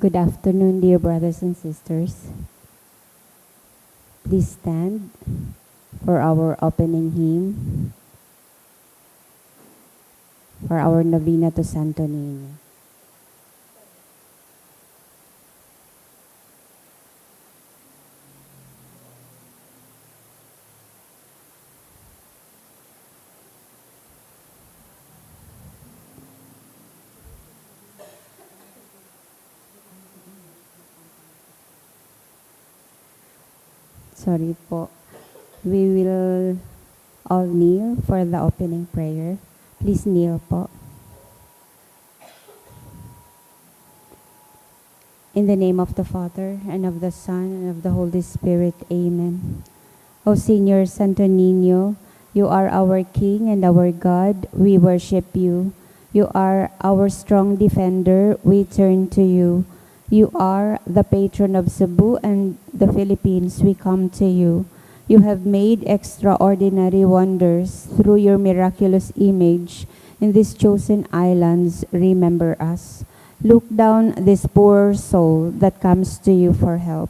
Good afternoon, dear brothers and sisters. Please stand for our opening hymn, for our novena to Santo Niño. Sorry po. We will all kneel for the opening prayer. Please kneel po. In the name of the Father, and of the Son, and of the Holy Spirit. Amen. O Señor Santo Niño, you are our King and our God. We worship you. You are our strong defender. We turn to you. You are the patron of Cebu and the Philippines. We come to you. You have made extraordinary wonders through your miraculous image in these chosen islands. Remember us. Look down this poor soul that comes to you for help.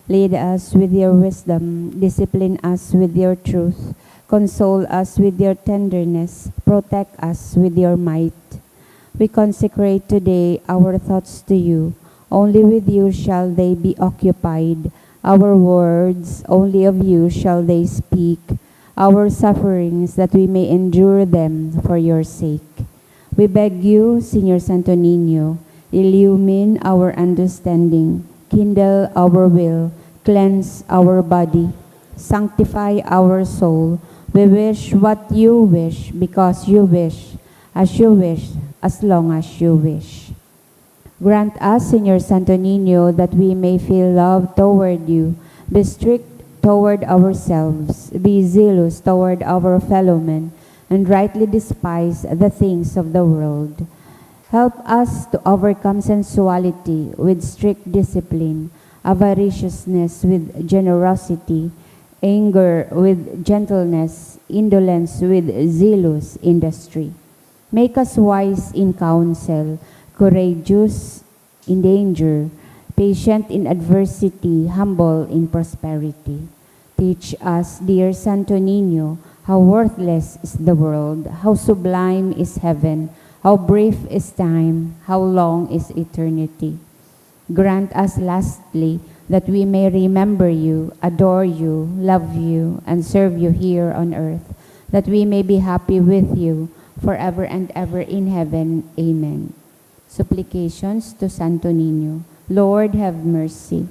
Lead us with your wisdom. Discipline us with your truth. Console us with your tenderness. Protect us with your might. We consecrate today our thoughts to you. Only with you shall they be occupied. Our words, only of you shall they speak. Our sufferings, that we may endure them for your sake. We beg you, Señor Santo Niño, illumine our understanding, kindle our will, cleanse our body, sanctify our soul. We wish what you wish, because you wish, as long as you wish. Grant us, Señor Santo Niño, that we may feel love toward you, be strict toward ourselves, be zealous toward our fellow men, and rightly despise the things of the world. Help us to overcome sensuality with strict discipline, avariciousness with generosity, anger with gentleness, indolence with zealous industry. Make us wise in counsel, courageous in danger, patient in adversity, humble in prosperity. Teach us, dear Santo Niño, how worthless is the world, how sublime is heaven, how brief is time, how long is eternity. Grant us lastly that we may remember you, adore you, love you, and serve you here on earth, that we may be happy with you forever and ever in heaven. Amen. Supplications to Santo Niño. Lord, have mercy.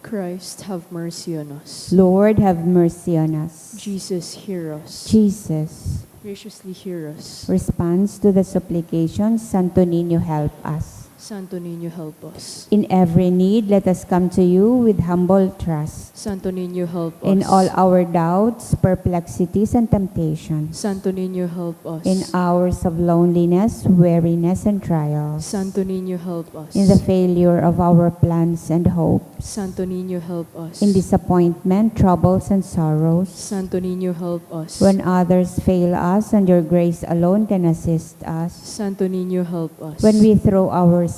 Christ, have mercy on us. Lord, have mercy on us. Jesus, hear us. Jesus, Graciously hear us. response to the supplications, Santo Niño, help us. Santo Niño, help us. In every need, let us come to you with humble trust. Santo Niño, help us. In all our doubts, perplexities, and temptations. Santo Niño, help us. In hours of loneliness, weariness, and trials. Santo Niño, help us. In the failure of our plans and hopes. Santo Niño, help us. In disappointment, troubles, and sorrows. Santo Niño, help us. When others fail us and your grace alone can assist us. Santo Niño, help us. When we throw ourselves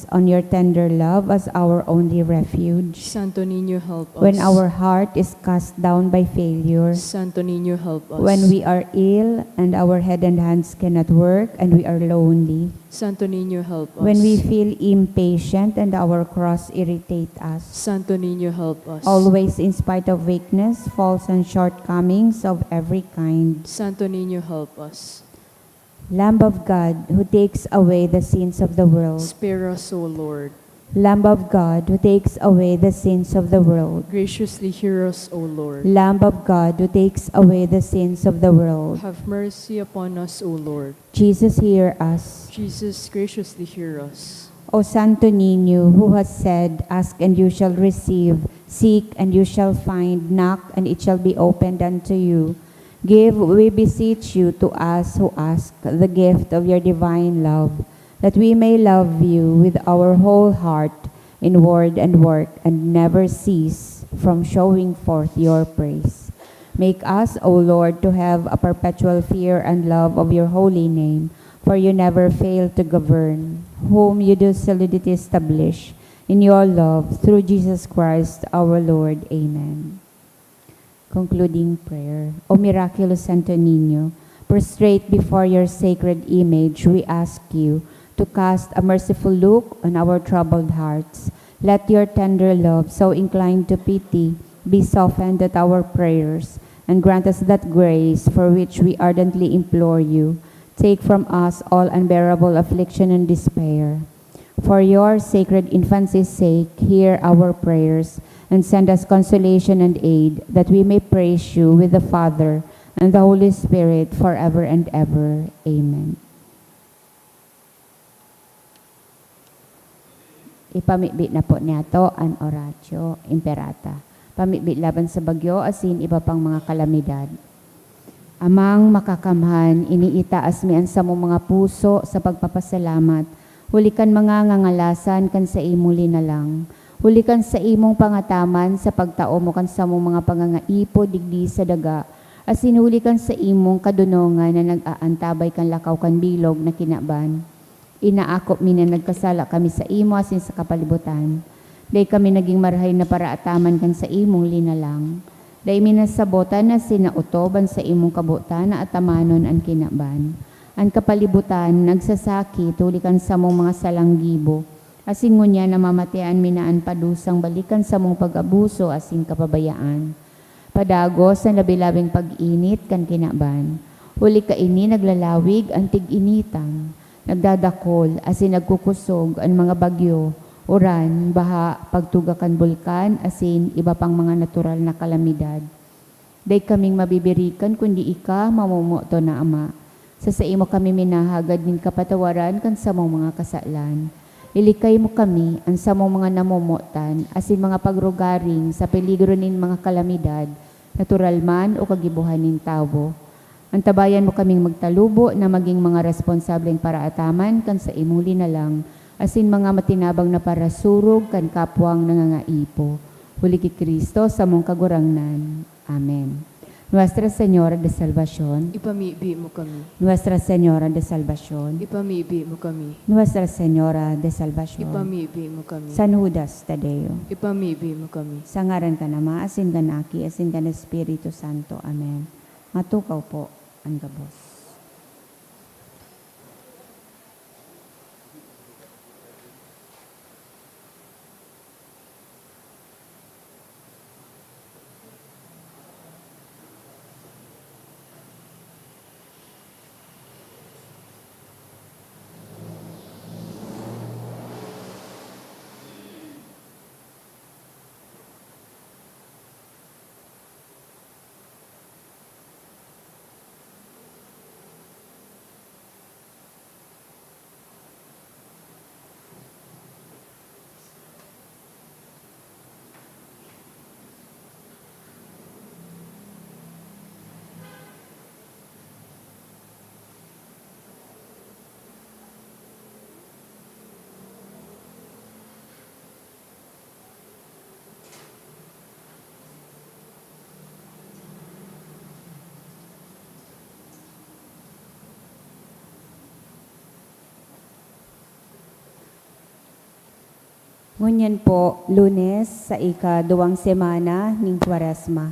on your tender love as our only refuge. Santo Niño, help us. When our heart is cast down by failure. Santo Niño, help us. When we are ill and our head and hands cannot work and we are lonely. Santo Niño, help us. When we feel impatient and our cross irritate us. Santo Niño, help us. Always in spite of weakness, faults, and shortcomings of every kind. Santo Niño, help us. Lamb of God, who takes away the sins of the world. Spare us, O Lord. Lamb of God, who takes away the sins of the world. Graciously hear us, O Lord. Lamb of God, who takes away the sins of the world. Have mercy upon us, O Lord. Jesus, hear us. Jesus, graciously hear us. O Santo Niño, who has said, ask and you shall receive, seek and you shall find, knock and it shall be opened unto you. Give, we beseech you, to us who ask the gift of your divine love, that we may love you with our whole heart in word and work, and never cease from showing forth your praise. Make us, O Lord, to have a perpetual fear and love of your holy name, for you never fail to govern. Whom you do solidity establish, in your love, through Jesus Christ our Lord. Amen. Concluding prayer. O miraculous Santo Niño, prostrate before your sacred image, we ask you to cast a merciful look on our troubled hearts. Let your tender love, so inclined to pity, be softened at our prayers, and grant us that grace for which we ardently implore you. Take from us all unbearable affliction and despair. For your sacred infancy's sake, hear our prayers, and send us consolation and aid, that we may praise you with the Father and the Holy Spirit forever and ever. Amen. Ipamibit na po niyato an oratio imperata. Pamibit laban sa bagyo asin iba pang mga kalamidad. Amang makakamhan, iniitaas mi ang samong mga puso sa pagpapasalamat. Hulikan mga ngangalasan kan sa imuli na lang. Hulikan sa imong pangataman sa pagtao mo kan sa mong mga pangangaipo digdi sa daga. Asin hulikan sa imong kadunongan na nag-aantabay kan lakaw kan bilog na kinaban. Inaakop mi na nagkasala kami sa imo asin sa kapalibutan. Day kami naging marahay na paraataman kan sa imong linalang. Day minasabotan na sinautoban sa imong kabutan na atamanon ang kinaban. Ang kapalibutan nagsasaki tulikan sa mong mga salanggibo. Asin ngunya na mamatian minaan padusang balikan sa mong pag-abuso asin kapabayaan. Padagos sa labilabing pag-init kan kinaban. Huli ka ini naglalawig ang tig-initan. Nagdadakol asin nagkukusog ang mga bagyo, uran, baha, pagtugakan bulkan, asin iba pang mga natural na kalamidad. Day kaming mabibirikan kundi ika mamumuto na Ama. Sa imo kami minahagad nin kapatawaran kan sa mong mga kasalan. Ilikay mo kami ang sa mong mga namumutan asin mga pagrugaring sa peligro nin mga kalamidad, natural man o kagibuhan nin tao. Antabayan mo kaming magtalubo na maging mga responsableng paraataman kan sa imuli na lang, asin mga matinabang na parasurog kan kapwang nangangaipo. Huli ki Kristo sa mong kagurangnan. Amen. Nuestra Señora de Salvación, Ipamibi mo kami. Nuestra Señora de Salvación, Ipamibi mo kami. Nuestra Señora de Salvación, Ipamibi mo kami. San Judas Tadeo, Ipamibi mo kami. sa ngaran ka na Ma, asin ka na Aki, asin ka na Espiritu Santo. Amen. Matukaw po ang gabos. Ngunyan po, Lunes sa ika-2 semana ning Kwaresma.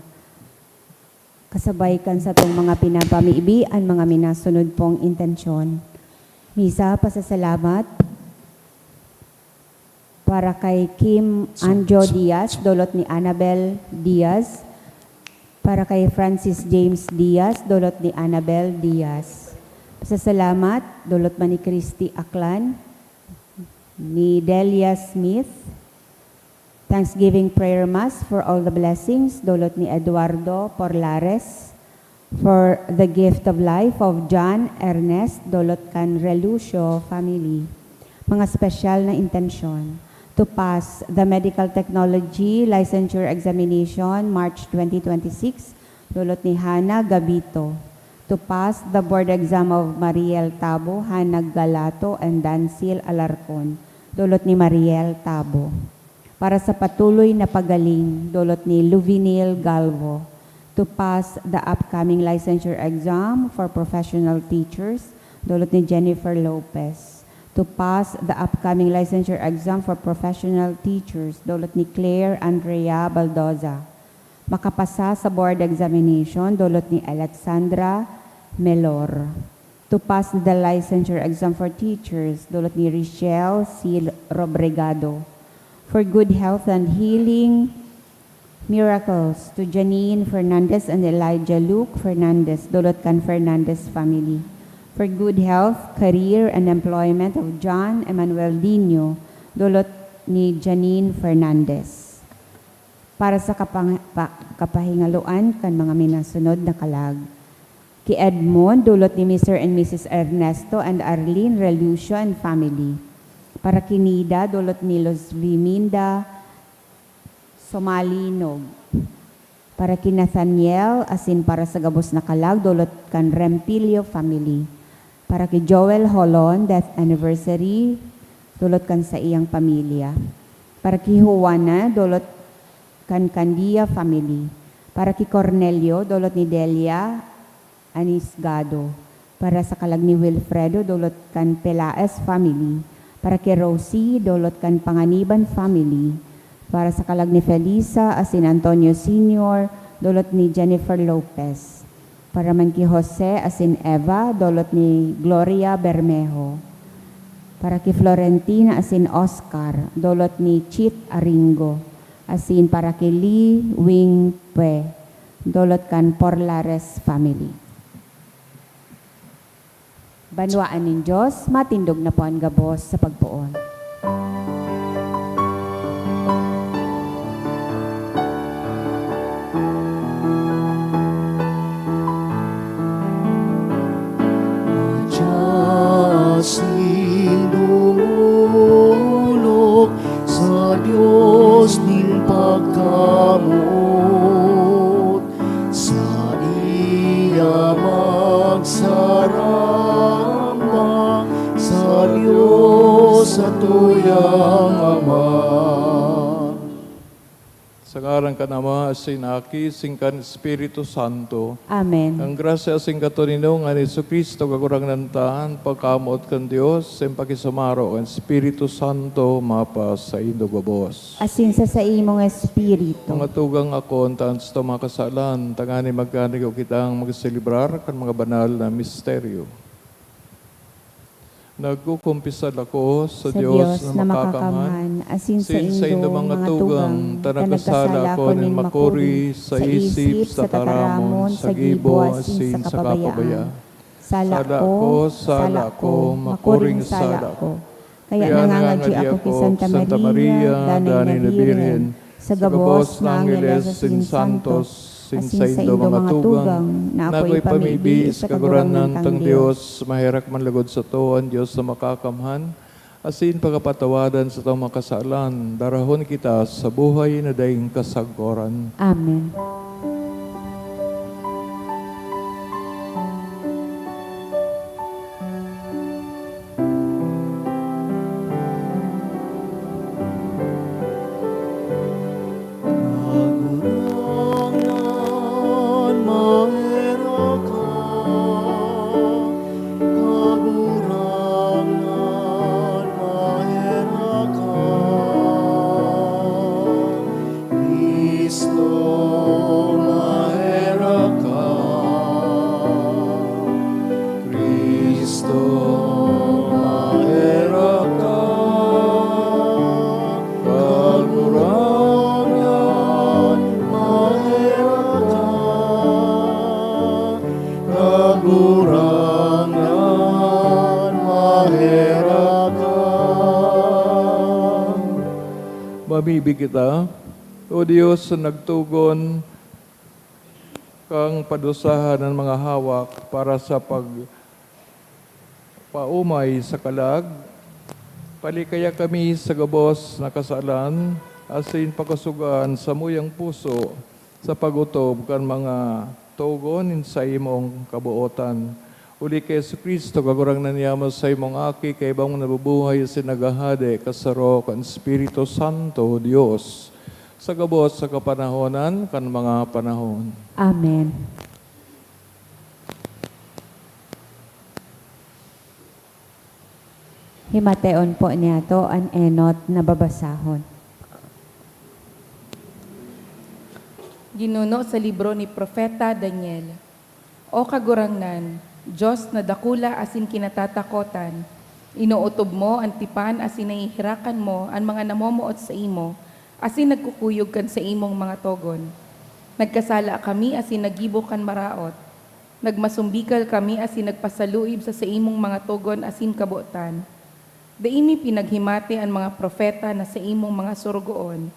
Kasabay kan sa tong mga pinapamiibi ang mga minasunod pong intensyon. Misa, pasasalamat para kay Kim Anjo Diaz, dolot ni Annabel Diaz. Para kay Francis James Diaz, dolot ni Annabel Diaz. Pasasalamat, dolot man ni Christy Aklan, ni Delia Smith. Thanksgiving prayer mass for all the blessings, dolot ni Eduardo Porlares. For the gift of life of John Ernest, dolot kan Relucio family. Mga special na intensyon. To pass the medical technology licensure examination March 2026, dolot ni Hana Gabito. To pass the board exam of Mariel Tabo, Hana Galato, and Dancil Alarcon, dolot ni Mariel Tabo. Para sa patuloy na pagaling, dolot ni Luvinil Galvo. To pass the upcoming licensure exam for professional teachers, dolot ni Jennifer Lopez. to pass the upcoming licensure exam for professional teachers, dulot ni Claire Andrea Baldoza. Makapasa sa board examination, dulot ni Alexandra Melor. To pass the licensure exam for teachers, dulot ni Richelle C. Robregado. For good health and healing miracles to Janine Fernandez and Elijah Luke Fernandez, dulot kan Fernandez family. For good health, career, and employment of John Emmanuel Dino, dulot ni Janine Fernandez. Para sa kapahingaluan kan mga minasunod na kalag. Ki Edmond, dulot ni Mr. and Mrs. Ernesto and Arlene Relucio and family. Para kinida, dulot ni Luzviminda Somalinog. Para ki Nathaniel, asin para sa gabos na kalag, dulot kan Rempilio family. Para ki Joel Holon, death anniversary, dulot kan sa iyang pamilya. Para ki Juana, dulot kan Candia family. Para ki Cornelio, dulot ni Delia Anisgado. Para sa kalag ni Wilfredo, dulot kan Pelaes family. Para ki Rosie, dulot kan Panganiban family. Para sa kalag ni Felisa, asin Antonio Sr., dulot ni Jennifer Lopez. Para man ki Jose, asin Eva, dulot ni Gloria Bermejo. Para ki Florentina, asin Oscar, dulot ni Chit Aringo. Asin para ki Lee Wing Pue, dulot kan Porlares family. Banwaan ng Diyos, matindog na po ang gabos sa pagpuon. Sinulog sa Diyos ning pagkamot, sa iya magsarama, sa Diyos sa tuyang Ama. Sa ngalan ka nama, sinaki, singkan Espiritu Santo. Amen. Ang grasya sing katuninong nga ni Kristo kagurang nantaan, pagkamot kan Dios, sem pakisumaro kan Espiritu Santo, mapa sa indog babos. Asin sa imong espiritu. Mga tugang ako, taan sa mga kasalan, tangani magkanigaw kitang magselebrar kan mga banal na misteryo. Nagkukumpisal ako sa Diyos na makakamhan, asin sa sa indo mga tugang, tanagkasala ko ng makuri, sa isip, sa taramon, sa gibo, asin sa kapabaya. Sala ko, makuring sala ko. Kaya nangangadji ako kay Santa Maria, danay na Birhen, sa gabos na Angeles, sin Santos, sin sa indo mga tugang, na ako'y pamibi sa kaguranan ng Diyos, mahirak manlagod sa tuwan, Diyos na makakamhan, asin pagkapatawadan sa itong makasalan, darahon kita sa buhay na daing kasagoran. Amen. Kagurangan mahera ka, kagurangan mahera ka. Kristo mahera ka, Kristo mahera ka, kagurangan mahera ka, kagurangan mahera ka. Mamibig kita, O Diyos, na nagtugon kang padusahan ng mga hawak para sa paumay sa kalag, palikaya kami sa gabos na kasalan, asin pakasugan sa muyang puso, sa pagutob kan mga tugon sa imong kabuotan. Uli kay Kristo, kagurang naniyama sa imong aki, kay ibang nabubuhay sinagahade, kasaro kan Espiritu Santo, Diyos, sa gabos sa kapanahonan, kan mga panahon. Amen. Himateon po niya to an enot na babasahon. Ginuno sa libro ni Propeta Daniel. O kagurangnan, Diyos na dakula asin kinatatakotan, inuutob mo ang tipan asin nahihirakan mo ang mga namomuot sa imo, asin nagkukuyog kan sa imong mga togon. Nagkasala kami asin nagibo kan maraot, nagmasumbikal kami asin nagpasaluib sa imong mga togon asin kabuotan. Daimi pinaghimati ang mga propeta na sa imong mga surugoon,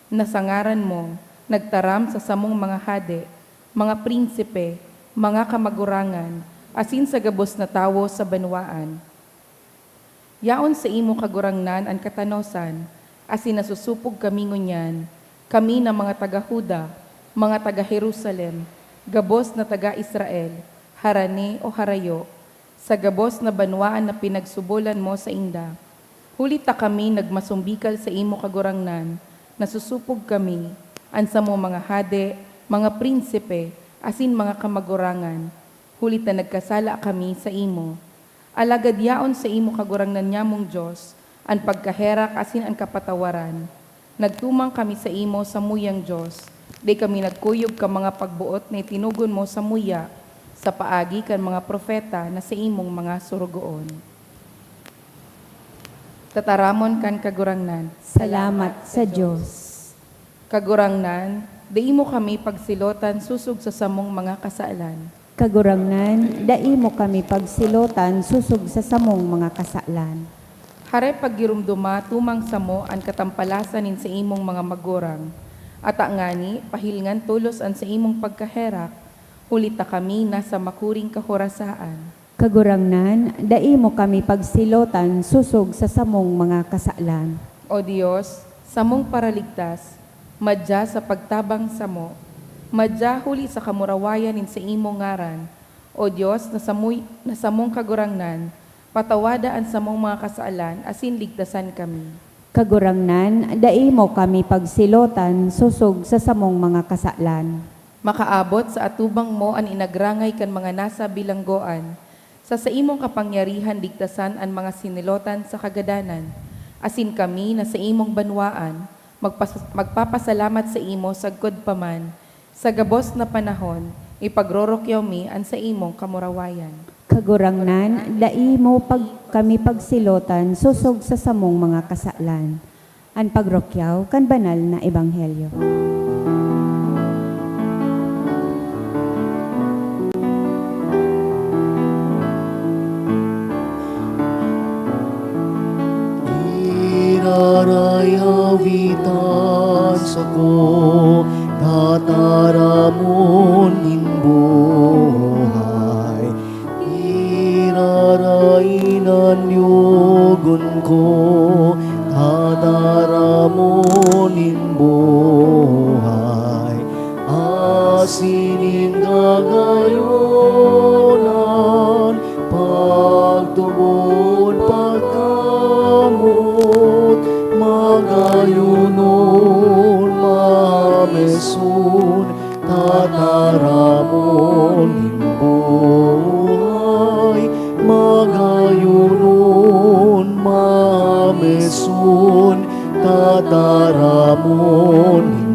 nasangaran mo, nagtaram sa samong mga hade, mga prinsipe, mga kamagurangan, asin sa gabos na tawo sa banwaan. Yaon sa imo kagurangnan ang katanosan, asin nasusupog kami ngunyan, kami na mga taga-Huda, mga taga-Jerusalem, gabos na taga-Israel, harane o harayo, sa gabos na banwaan na pinagsubulan mo sa inda. Hulita kami nagmasumbikal sa imo kagurangnan, nasusupog kami, ansa mo mga hade, mga prinsipe, asin mga kamagurangan, hulita nagkasala kami sa imo. Alagad yaon sa imo kagurangnan niya mong Diyos, ang pagkaherak asin ang kapatawaran. Nagtumang kami sa imo sa muyang Diyos, di kami nagkuyog ka mga pagbuot na itinugon mo sa muya, sa paagi kan mga propeta na sa imong mga surugoon. Tataramon kan kagurangnan. Salamat sa Diyos. Kagurangnan, di mo kami pagsilotan susug sa samong mga kasaalan. Kagurangnan, daimo kami pagsilotan susug sa samong mga kasalan. Hare paggirumduma tumang samo ang katampalasanin sa imong mga magurang. At ngani, pahilngan tulos an sa imong pagkaherak, hulita kami nasa makuring kahorasaan. Kagurangnan, daimo kami pagsilotan susug sa samong mga kasalan. O Diyos, samong paraligtas, madya sa pagtabang samo, madya huli sa kamurawayanin sa imong ngaran. O Diyos, na samong kagurangnan, patawada ang samong mga kasaalan, asin ligtasan kami. Kagurangnan, daimo kami pagsilotan susug sa samong mga kasalan. Makaabot sa atubang mo ang inagrangay kan mga nasa bilanggoan, sa imong kapangyarihan ligtasan ang mga sinilotan sa kagadanan, asin kami na sa imong banwaan, magpapasalamat sa imo sagkod paman, sa gabos na panahon, ipagrorokyaw mi an sa imong kamurawayan. Kagurangnan, daimo kami pagsilotan susog sa samong mga kasalan. An pagrokyaw kan banal na ebanghelyo. Irarayawitan sako, tataramon imbuhay. Irarainan yugon ko, tataramon imbuhay. Asinin gagayonan, pagtubod pagkamot, magayunon mamesun, tataramon imbuhay. Magayunon mamesun, tataramon imbuhay.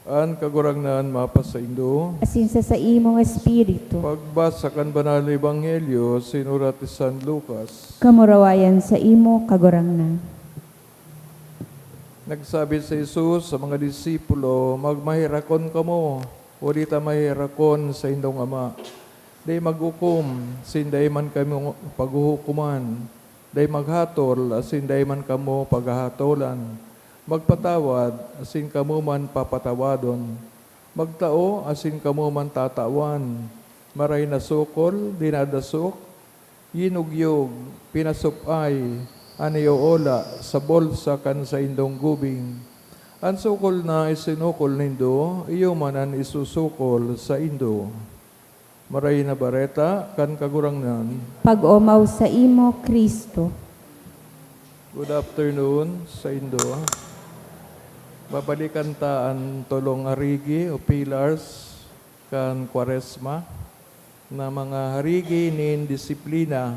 An kagurangnan mapasa Indo, Asin sa imong espiritu, pagbasa kan banal na ebanghelyo sinurat ni San Lucas. kamurawayan sa imo kagurangnan. Nagsabi sa Jesus sa mga disipulo, magmahirakon kamo, o di ta mahirakon sa indong ama. Day magukom, sinday man kami paghuhukuman. Day maghatol, asinday man kamo paghahatolan. Magpatawad, asin kamo man papatawadon. Magtao, asin kamo man tatawan. Maray na sukol, dinadasok. Yinugyog, pinasupay, aniyoola, sa bolsa kan sa indong gubing. Ang sukol na isinukol nindo, iyo man ang isusukol sa indo. Maray na bareta, kan kagurangnan. Pag-omaw sa imo, Kristo. Good afternoon sa indo. Babalikan ta ang tulong arigi o pillars kan Kwaresma. na mga harigi nin disiplina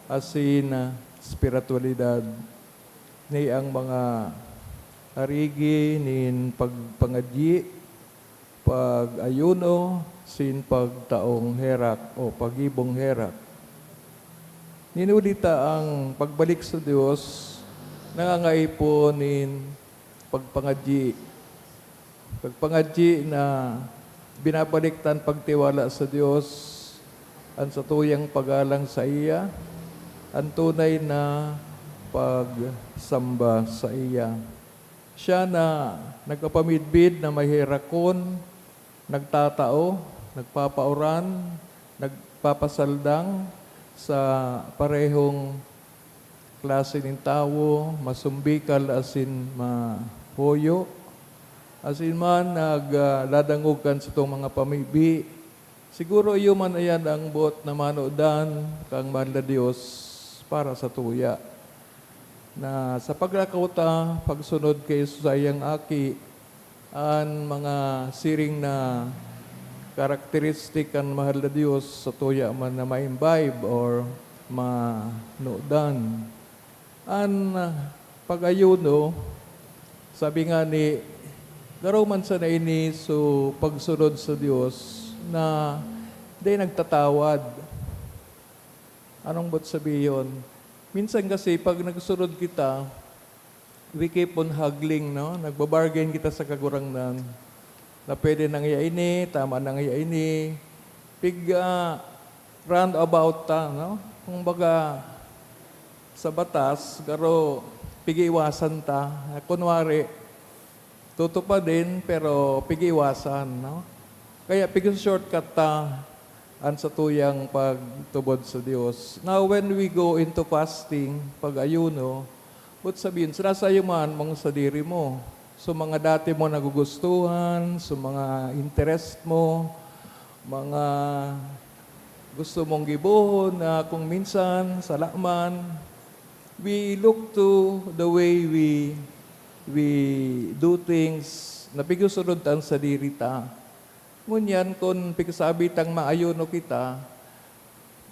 asin spiritualidad. Ni ang mga harigi nin pagpangadyi, pag-ayuno, sin pagtaong herak o pagibong herak. Ninulita ang pagbalik sa Diyos, nangangaiponin pagpangadyi. Pagpangadyi na binabaliktan pagtiwala sa Diyos, ang sa tuyang pagalang sa iya, ang tunay na pagsamba sa iya. Siya na nagkapamidbid na mahirakon, nagtatao, nagpapauran, nagpapasaldang sa parehong klase ng tao, masumbikal asin mahuyo, asin man nagladangugan sa itong mga pamibi. Siguro iyo man ayan ang bot na manodan kang mahal na Diyos para sa tuya. Na sa paglakauta, pagsunod kay susayang aki, ang mga siring na karakteristik ang mahal na Diyos sa tuya man na ma-imbibe or manodan. Ang pag-ayuno, sabi nga ni, garaw man sa naini so pagsunod sa Diyos na di nagtatawad. Anong ba't sabihin? Minsan kasi pag nagsunod kita, we keep on haggling, no? Nagbabargain kita sa kagurangnan na pwede nang yaini, tama nang yaini, roundabout ta, no? Kung baga sa batas, garo pigiiwasan ta. Kunwari, tutupadin pero pigiiwasan, no? Kaya shortcut ta ang sa tuyang pagtubod sa Diyos. Now, when we go into fasting, pag-ayuno, but sabihin, sinasayo man mong sa diri mo. So, mga dati mo nagugustuhan, so mga interest mo, mga gusto mong gibuhon na kung minsan, salaman, we look to the way we do things na pigusunod ang sa diri ta. Ngunyan, kung pigsabi tang maayuno kita,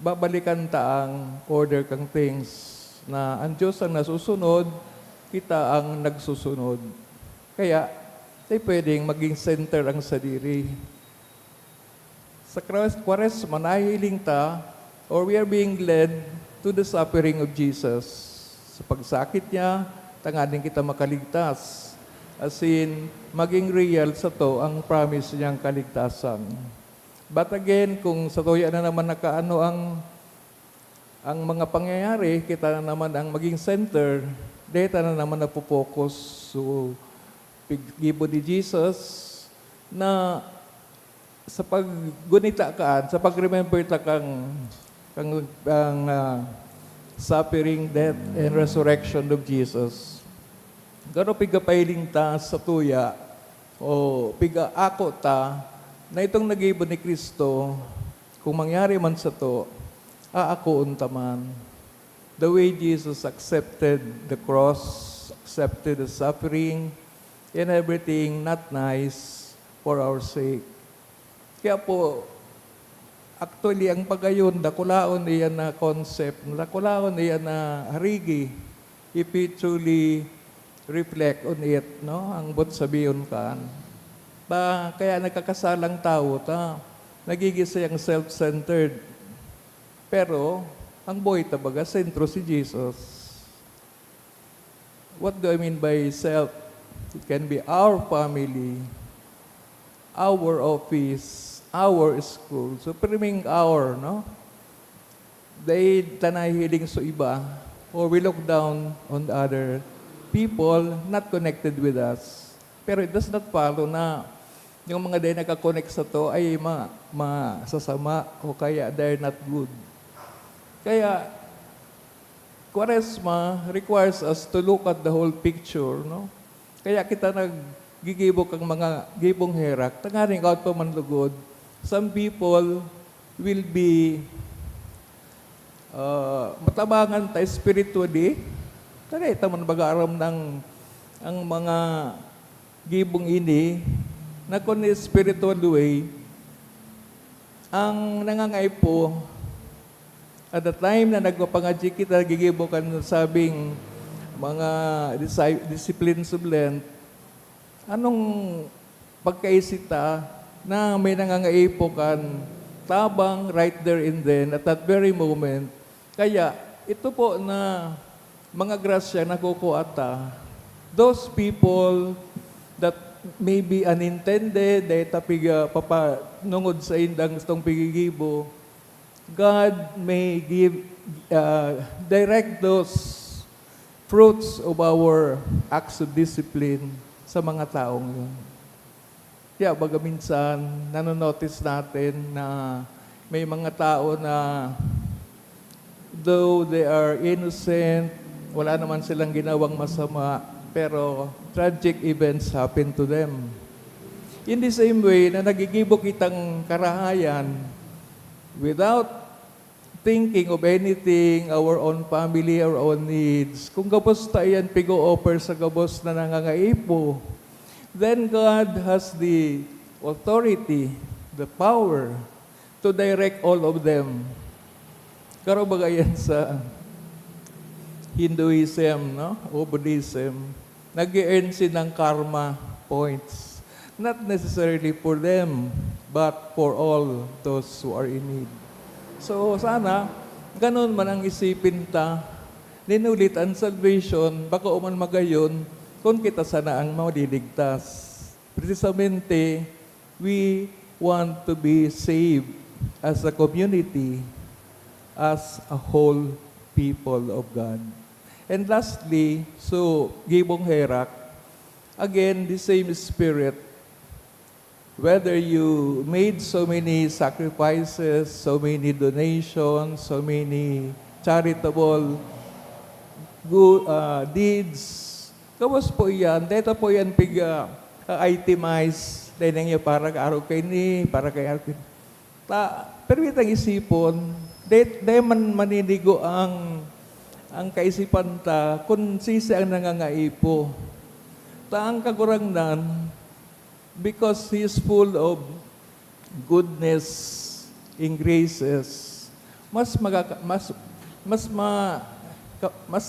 babalikan ta ang order kang things na ang Diyos ang nasusunod, kita ang nagsusunod. Kaya, tayo pwedeng maging center ang sadiri. Sa Kwaresma, nahihiling ta, or we are being led to the suffering of Jesus. Sa pagsakit niya, tanganin kita makaligtas. As in, maging real sa to ang promise niyang kaligtasan. But again, kung sa tuya na naman nakaano ang mga pangyayari, kita na naman ang maging center, data na naman napopokus so paggibo ni Jesus na sa paggunita kaan, sa pag-remember ta kang suffering, death, and resurrection of Jesus. Gano pigapailing ta sa tuya o piga-ako ta na itong nag-ibo ni Kristo, kung mangyari man sa to, aakoon ta man. The way Jesus accepted the cross, accepted the suffering, and everything not nice for our sake. Kaya po, actually, ang pagayon, dakulaon iyan na concept, dakulaon iyan na harigi, if we truly reflect on it, no? Ang bot sabiyon kaan. Kaya nagkakasalang tao ta, nagigisa yung self-centered. Pero, ang boy tabaga, sentro si Jesus. What do I mean by self? It can be our family, our office, our school. So, priming our, no? Dahil tanay hiling sa iba, or we look down on the other people not connected with us. Pero it does not follow na yung mga day nakakonect sa to ay masasama o kaya they're not good. Kaya, Kwaresma requires us to look at the whole picture, no? Kaya kita naggigibok ang mga gibong herak, tangaring out pa man lugod. Some people will be matabangan tayo spiritually. Kaya ito man bag-aaram ng ang mga gibong ini na kung spiritual way, ang nangangay po, at the time na nagpapangadji kita, gigibo ka ng sabing mga disciplines of Lent, anong pagkaisita na may nangangaipo kan tabang right there and then, at that very moment. Kaya, ito po na mga grasya na kukuata, those people that may be unintended, dahil tapiga papanungod sa indang itong pigigibo, God may give, direct those fruits of our acts of discipline sa mga taong yun. Kaya baga minsan, nanonotice natin na may mga tao na though they are innocent, wala naman silang ginawang masama, pero tragic events happen to them. In the same way, na nagigibo kitang karahayan without thinking of anything, our own family, our own needs, kung gabos tayo pigo-offer sa gabos na nangangaipo, then God has the authority, the power to direct all of them. Karo baga yan sa Hinduism, no? O Buddhism, nag-earn silang karma points. Not necessarily for them, but for all those who are in need. So sana, ganun man ang isipin ta, ninulit ang salvation, baka uman magayon, kung kita sana ang mauliligtas. Precisamente, we want to be saved as a community, as a whole people of God. And lastly, so, Gibong Herak, again, the same spirit, whether you made so many sacrifices, so many donations, so many charitable good deeds, kawas po yan, dito po yan itemize, dahil niya para araw kay ni, para kay araw kay pero itang isipon, dahil man maninigo ang kaisipan ta, kung sisi ang nangangaipo. Ta ang kagurangnan, because He is full of goodness and graces, mas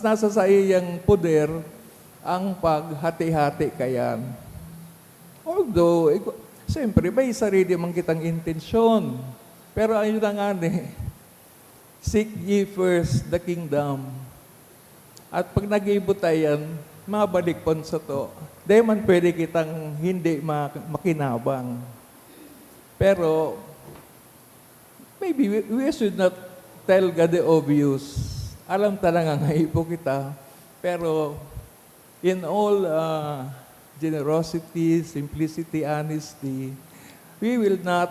nasa sa iyang poder ang paghati-hati kayan. Although, siyempre, may sarili man kitang intensyon. Pero ayun na nga seek ye first the kingdom. At pag nag-iibutayan, mabalik pon sa to. Di man pwede kitang hindi makinabang. Pero, maybe we should not tell God the obvious. Alam talaga nga ipo kita. Pero, in all generosity, simplicity, honesty, we will not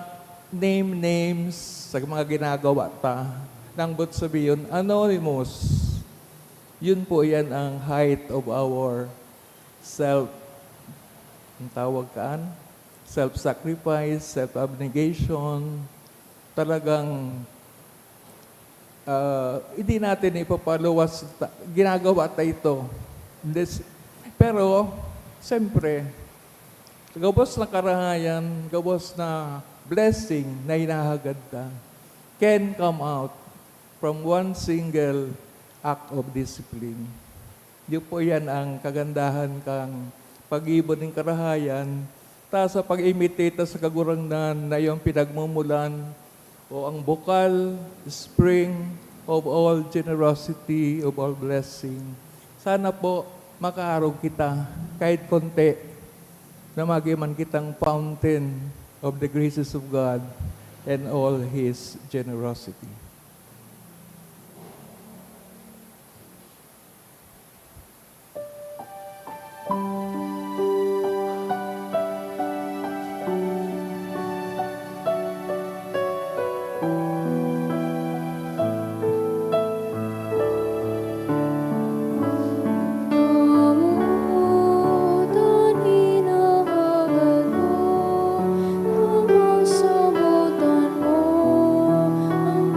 name names sa mga ginagawa ta. Nang but sabihin, anonymous. Yun po yan ang height of our ang tawag kaan? Self-sacrifice, self-abnegation. Talagang hindi natin ipapaluwas. Ginagawa tayo ito. Pero, siyempre, gabos na karahayan, gabos na blessing na hinahagad ta, can come out from one single act of discipline. Yun po yan ang kagandahan kang pag-ibon ng karahayan, ta sa pag-imitate sa kagurangnan na yung pinagmumulan o ang bukal, spring of all generosity, of all blessing. Sana po makaarog kita kahit konti na magiman kitang fountain of the graces of God and all His generosity. Sabutan mo ang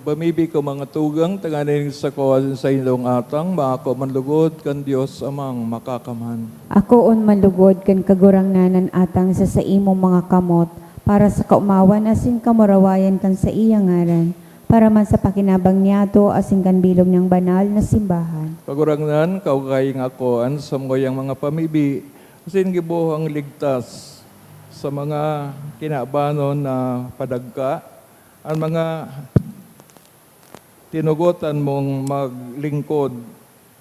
Bamibi ko mga tugang, tanganing sa ko sa inyong atang, maako manlugod kan Dios amang makakaman. Ako on malugod kan kagurangnanan atang sa imong mga kamot, para sa kaumawan asin kamurawayan kan sa iyang ngaran, para man sa pakinabang niyato asin kan bilog ng banal na simbahan. Pagurangnan, kaugaying akoan sa moyang mga pamibi, asin gibuhang ligtas sa mga kinabanon na padagka, ang mga tinugutan mong maglingkod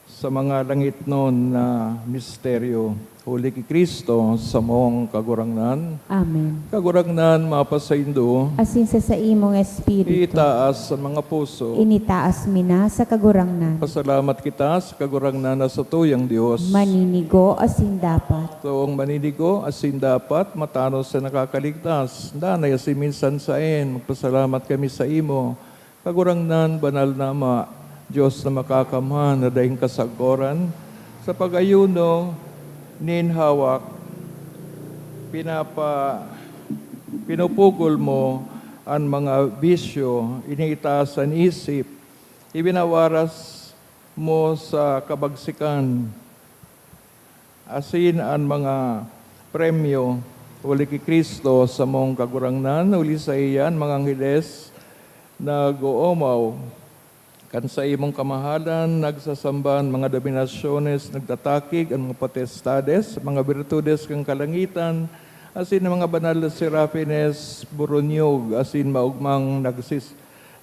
sa mga langit noon na misteryo. Huli ki Kristo sa mong kagurangnan. Amen. Kagurangnan, mapasaindo, Asin sa imong espiritu, itaas sa mga puso. initaas mina sa kagurangnan. Pasalamat kita sa kagurangnan na sa tuyang Diyos. Maninigo asin dapat. Toong maninigo, asin dapat, matanos sa nakakaligtas. Danay asin minsan sain, magpasalamat kami sa imo. Kagurangnan, banal na Ama, Diyos na makakamhan, na daing kasagoran, sa pag-ayuno, ninhawak, pinupugol mo ang mga bisyo, iniitaas ang isip, ibinawaras mo sa kabagsikan, asin ang mga premyo, uli ki Kristo sa mong kagurangnan, uli sa iyan, mga angheles, nag-uumaw, kan sa imong kamahalan, nagsasamban, mga dominasyones, nagtatakig, ang mga potestades, mga virtudes kang kalangitan, asin ang mga banal na serapines, buronyog, asin maugmang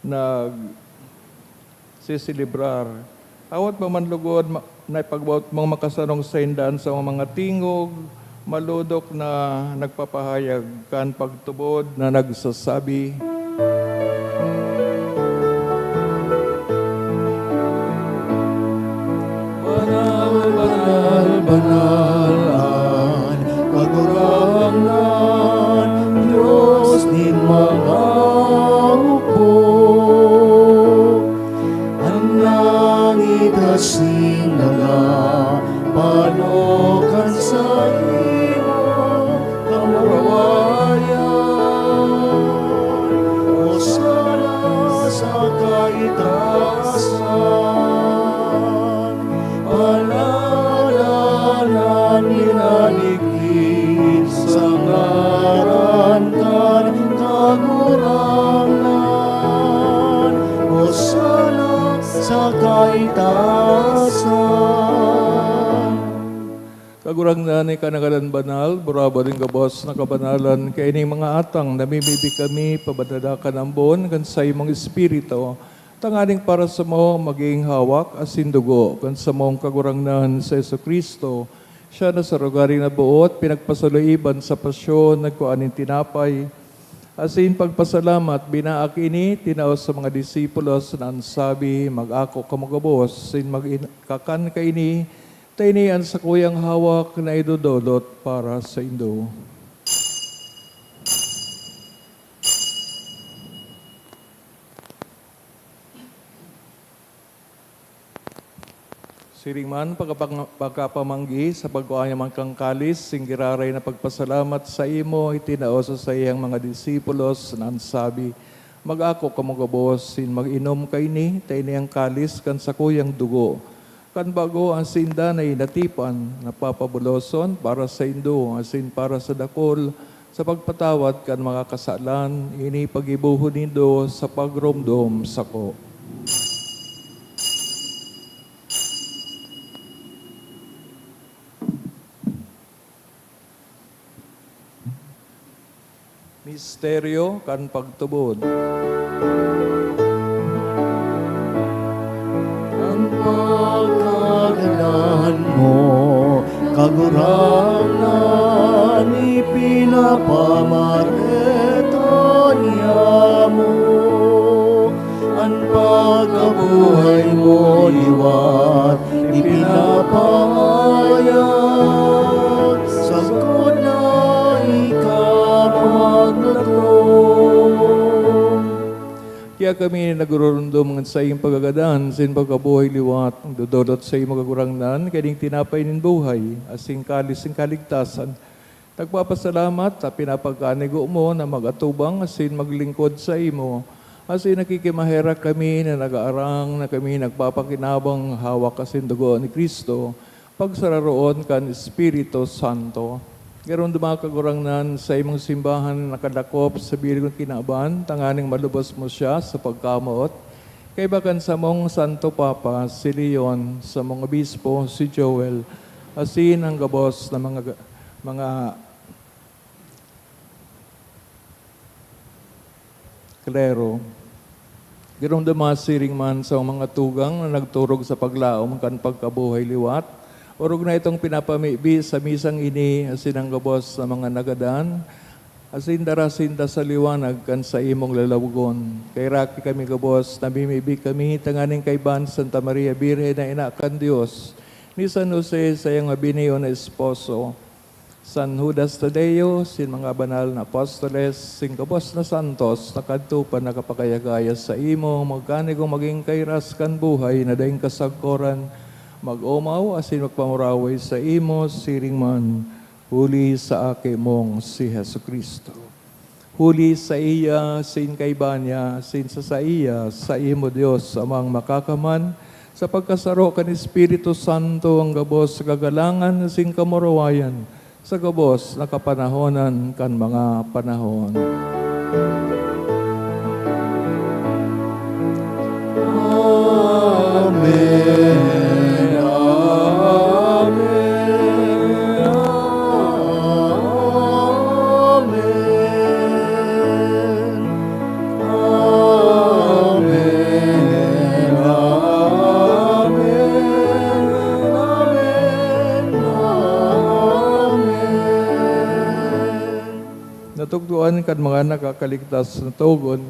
nagsisilibrar. Awat pamanlugod, na ipagbawat mga makasanong sa indan sa mga tingog, maludok na nagpapahayag kan pagtubod na nagsasabi, Banalan, kagurangnan, Diyos ni mga upo. Ang langit asin nga, panokan sa imo, kamurawayan. O sana sa kaitaasan, palalanan nilaligid sa ngaran kan kagurangnan. O sana sa kaitaasan. kagurangnan ni kanagalan banal, buraba rin gabos na kabanalan, kaya ni mga atang, namimibi kami, pabadadakan ang bon, kan sa imong espiritu, tanganing para sa mo, maging hawak, asin dugo, kan sa mong kagurangnan sa Yesu Kristo, siya na sa rugari na buot, pinagpasaluiban sa pasyon, nagkuanin tinapay, asin pagpasalamat, binaak ini, tinaos sa mga disipulos, na ansabi, mag-ako kamagabos, sin magkakan ka ini, tainian sa kuyang hawak na idudolot para sa Indo. Siringman, pagkapamanggi sa pagkuhanya man kang kalis, singgiraray na pagpasalamat sa imo, itinaoso sa iyang mga disipulos, na ansabi, mag-ako kamagabos, sin mag-inom kay ni, tayo niyang kalis, kan sa kuyang dugo. Kan bago ang sinda na inatipan, napapabuloson para sa Indo, asin para sa dakol, sa pagpatawad kan mga kasalan, ini pag-ibuhon nindo sa pagromdom sa ko. Misteryo kan pagtubod. Ang pagkaganan mo, kagurangan, ipinapamareta niya mo. Ang pagkabuhay mo, liwat, ipinapahayag, sagod na ikaw maglatong. Kaya kami nagururundom sa iyong pagagadan, sa iyong pagkabuhay liwat, ang dudulot sa iyong magagurangnan, kaning tinapay nin buhay, asing kalis ng kaligtasan. Nagpapasalamat at pinapagkanigo mo na magatubang asin maglingkod sa imo. Kasi nakikimahera kami na nag-aarang na kami nagpapakinabang hawak kasi dugo ni Kristo, pagsararoon kan Espiritu Santo. Garon dumakagurangnan sa imong simbahan nakadakop sa bilig ng kinaban, tanganing malubos mo siya sa pagkamot. Kay bakan sa mong Santo Papa, si Leon, sa mong obispo, si Joel, asin ang gabos na mga klero. Girong dumasiring man sa mga tugang na nagturog sa paglaom kan pagkabuhay liwat. Urog na itong pinapamibi sa misang ini asin ang gabos sa mga nagadan. Asin darasinda sa liwanag kan sa imong lalawgon. Kay raki kami gabos, namimibi kami tanganing kay Ban Santa Maria Birhen na inakan Diyos. Ni San Jose sa iyong abiniyo na esposo. San Judas Tadeo, sin mga banal na apostoles, sin kabos na santos, nakadto pa nakapakayagaya sa imo, magkanigong maging kairas kan buhay, na daing kasagkoran, mag-umaw, asin magpamuraway sa imo, siring man, huli sa aki mong si Hesu Kristo. Huli sa iya, sin kaibanya, sin sa iya, sa imo Diyos, amang makakaman, sa pagkasaro kan Espiritu Santo, ang gabos sa kagalangan, sin kamurawayan, sa gabos na kapanahonan kan mga panahon. Amen. Amen. Amen. Amen. Natugtuan kan mga nakakaligtas na tugon,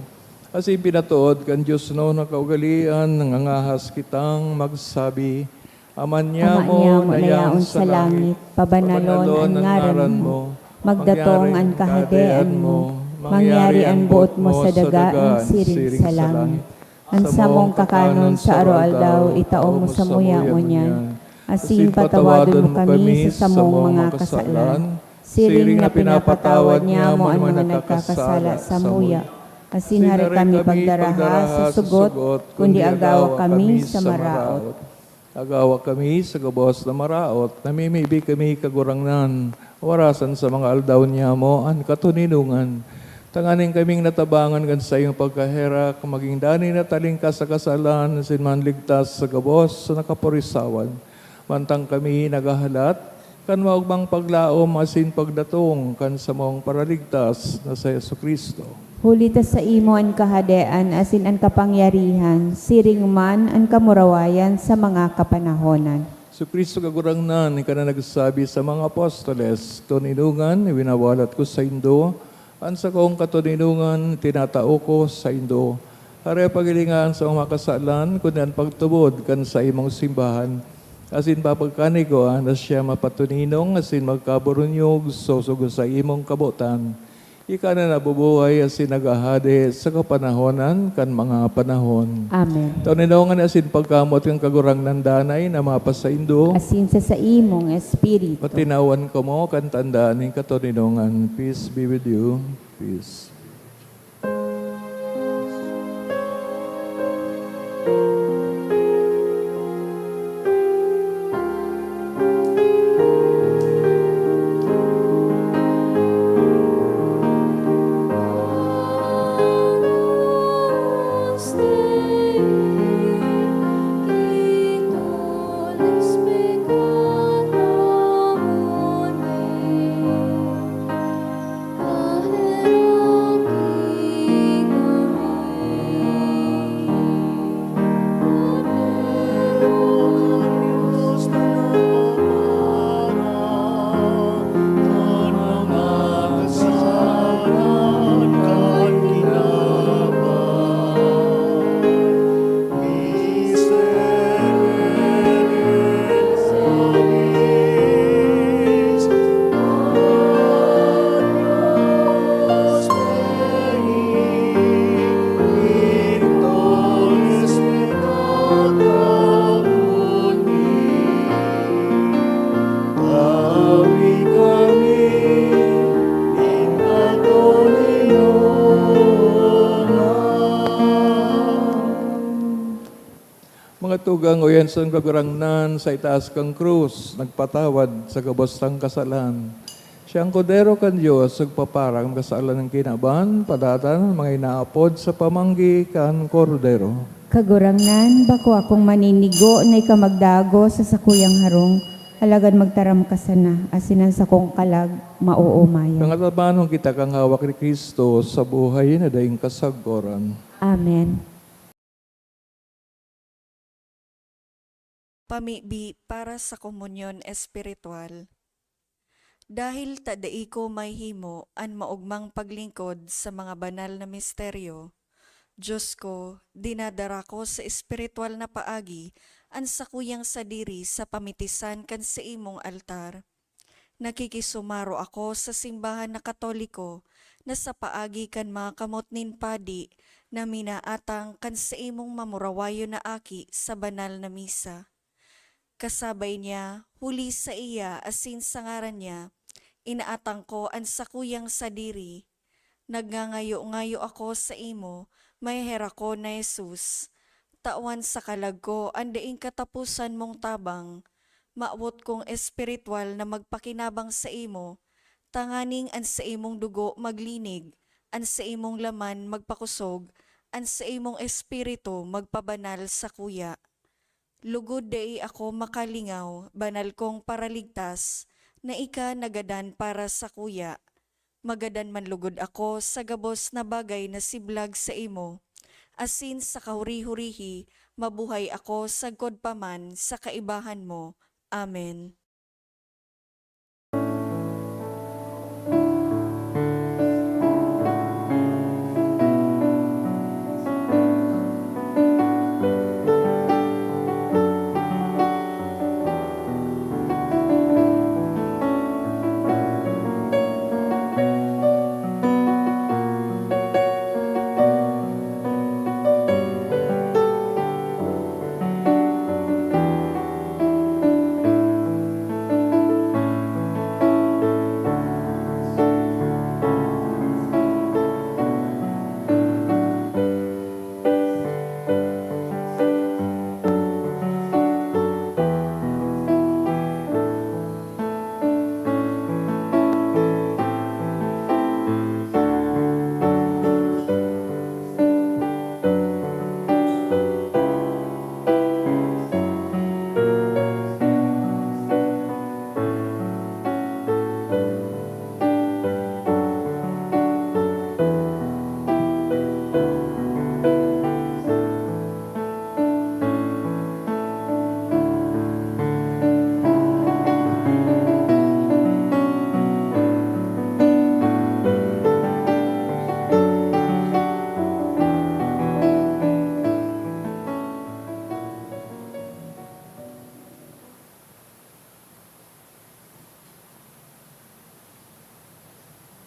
kasi pinatuod kan Diyos no na kaugalian, nangangahas kitang magsabi, Aman niya mo, nayaon sa langit, pabanalon ang ngaran mo, magdatong ang kahadean mo, mangyari ang buot mo sa daga, ang siring sa langit. Ang samong kakanon sa araw-aldaw, itao mo sa muya-unyan. Asin patawadon mo kami sa samong mga kasalan. Siring na pinapatawad niya mo ang mga nagkakasala sa muya. Asin hari kami pagdaraha sa sugot, kundi agawa kami sa maraot. Agawa kami sa gabos na maraot, namimibi kami kagurangnan, warasan sa mga aldaw niya mo, ang katuninungan. Tanganing kaming natabangan kan sa iyong pagkaherak, maging dani na taling ka sa kasalan, sinman ligtas sa gabos sa nakapurisawan. Mantang kami nagahalat, kan maugmang paglaom asin pagdatong kan sa mong paraligtas na sa Yesu Kristo. Hulita sa imo ang kahadean, asin ang kapangyarihan, siring man ang kamurawayan sa mga kapanahonan. Sa Kristo kagurangnan, ika na nagsabi sa mga apostoles, tuninungan, winawalat ko sa Indo, ang sa kong katuninungan, tinatao ko sa Indo. Hare pagilingan sa mga kasalan, kundi ang pagtubod kan sa imong simbahan, asin papagkanigo, na siya mapatuninong, asin magkaburunyog, sosugo sa imong kabutan. Ika na nabubuhay, asin nagahade sa kapanahonan, kan mga panahon. Amen. Tuninongan asin pagkamot ng kagurang nandanay na mapasaindo, Asin sa imong espiritu. patinawan ko mo, kan tandaan ng katuninongan. Peace be with you. Peace. Kahero Matugang uyan sa kagurangnan sa itaas kang krus, nagpatawad sa gabos ng kasalan. Siyang kodero kan Diyos, nagpaparang kasalan ng kinaban, padatan, mga inaapod sa pamanggi kan kordero. Kagurangnan, bako akong maninigo na ikamagdago sa sakuyang harong, alagad magtaram ka sana, asinan sa kong kalag, mauumayan. Pangatabanong kita kang hawak ni Kristo sa buhay na daing kasaggoran. Amen. Pamibi para sa komunyon espiritual. Dahil tadai ko may himo an maugmang paglingkod sa mga banal na misteryo, Diyos ko, dinadara ko sa espiritual na paagi an sakuyang sadiri sa pamitisan kan sa imong altar. Nakikisumaro ako sa simbahan na Katoliko na sa paagi kan mga kamot nin padi na minaatang kan sa imong mamurawayo na aki sa banal na misa. Kasabay niya, huli sa iya asin sa ngaran niya, inaatang ko ang sakuyang sadiri. Nagngangayo-ngayo ako sa imo, may hera ko na Jesus. Tawan sa kalag ko, andaing katapusan mong tabang. Maawot kong espiritual na magpakinabang sa imo, tanganing an sa imong dugo maglinig, an sa imong laman magpakusog, an sa imong espiritu magpabanal sa kuya. Lugod dai ako makalingaw, banal kong paraligtas, na ika nagadan para sa kuya. Magadan man lugod ako sa gabos na bagay na siblag sa imo. Asin sa kahuri-hurihi, mabuhay ako sagkod paman sa kaibahan mo. Amen.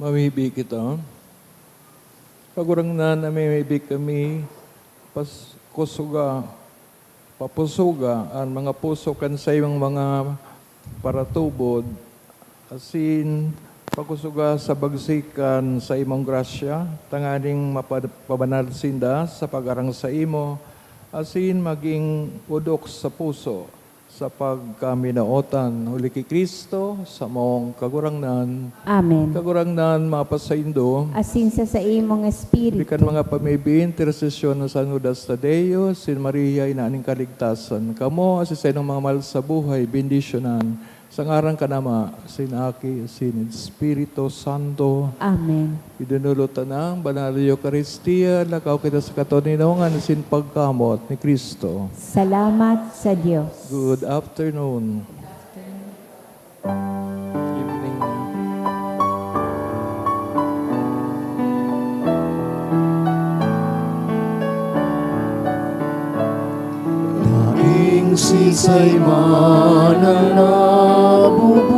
Mamibig kita. Kagurangnan na mamibig kami, papusuga, ang mga puso kan sa iyong mga paratubod, asin pakusuga sa bagsikan sa imong grasya, tanganing mapabanal sinda sa pagarang sa imo, asin maging udok sa puso, sa pagkaminaotan, huli kay Kristo, sa mong kagurangnan, Amen. kagurangnan mapasaindo, Asin sa imong espiritu. bikan mga pamibi, intercession ng San Judas Tadeo, Sin Maria, inaaning kaligtasan, kamo, asisay ng mga mahal sa buhay, bendisyonan, sa ngarang kanama, sin Aki, sin Espiritu Santo, Amen. idinulutan ng banal na Eucharistia, lakaw kita sa katoninongan, sin pagkamot ni Kristo. Salamat sa Diyos. Good afternoon. Evening. Daing sisay man ang nabubuhay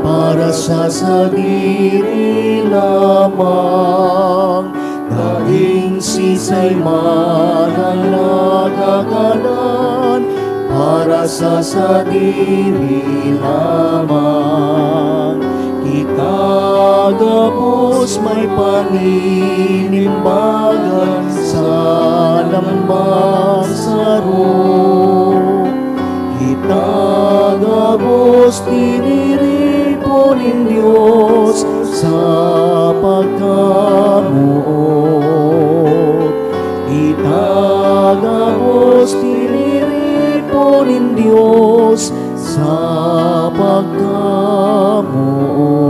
para sa sarili lamang. Daing sisay man ang nagkakanan para sa sarili lamang. Kita Itagapos may paninimbagan sa lambang saro. Itagapos tiniriponin Diyos sa pagkamuot. Itagapos tiniriponin Diyos sa pagkamuot.